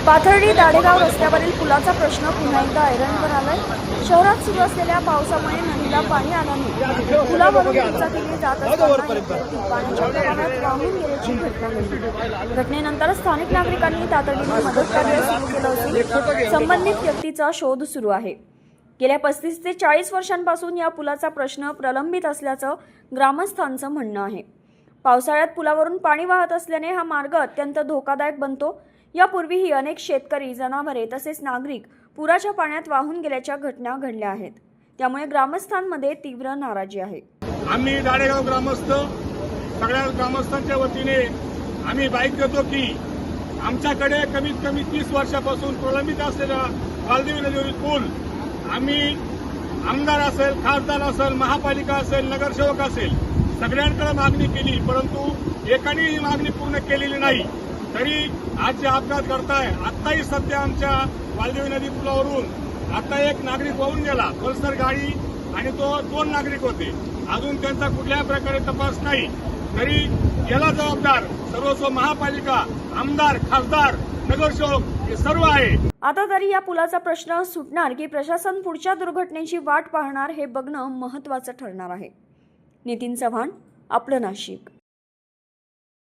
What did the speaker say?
पाथर्डी दाढेगाव रस्त्यावरील पुलाचा प्रश्न पुन्हा एकदा ऐरणीवर आलाय। शहरात सुरू असलेल्या पावसामुळे नदीला पाणी आल्याने पुलावरून दुचाकीने जात असताना पाण्याच्या प्रवाहात वाहून गेल्याची घटना घडली। घटनेनंतर स्थानिक नागरिकांनी तातडीने मदत कार्य सुरू केलं असून संबंधित व्यक्तीचा शोध सुरू आहे। गेल्या 35 ते 40 वर्षांपासून या पुलाचा प्रश्न प्रलंबित असल्याचं ग्रामस्थांचं म्हणणं आहे। पावसाळ्यात पुलावरून पाणी वाहत असल्याने हा मार्ग अत्यंत धोकादायक बनतो। यापूर्वीही अनेक शेतकरी, जनावरे तसेच नागरिक पुराच्या पाण्यात वाहून गेल्याच्या घटना घडल्या आहेत। त्यामुळे ग्रामस्थांमध्ये तीव्र नाराजी आहे। आम्ही दाढेगाव ग्रामस्थ सगळ्या ग्रामस्थांच्या वतीने आम्ही बाईक देतो की आमच्याकडे कमीत कमी 30 वर्षापासून प्रलंबित असलेला वालदेवी नदीवरील पूल आम्ही आमदार असेल, खासदार असेल, महापालिका असेल, नगरसेवक असेल सगळ्यांकडे मागणी केली, परंतु एकाने ही मागणी पूर्ण केलेली नाही। तरी आज जे अपघात करताय, आत्ताही सध्या आमच्या वालदेवी नदी पुलावरून आता एक नागरिक वाहून गेला, पल्सर गाडी आणि तो 2 नागरिक होते। अजून त्यांचा कुठल्याही प्रकारे तपास नाही। तरी याला जबाबदार सर्वस्व महापालिका, आमदार, खासदार, नगरसेवक हे सर्व आहे। आता तरी या पुलाचा प्रश्न सुटणार की प्रशासन पुढच्या दुर्घटनेची वाट पाहणार हे बघणं महत्त्वाचं ठरणार आहे। नितीन चव्हाण, आपलं नाशिक।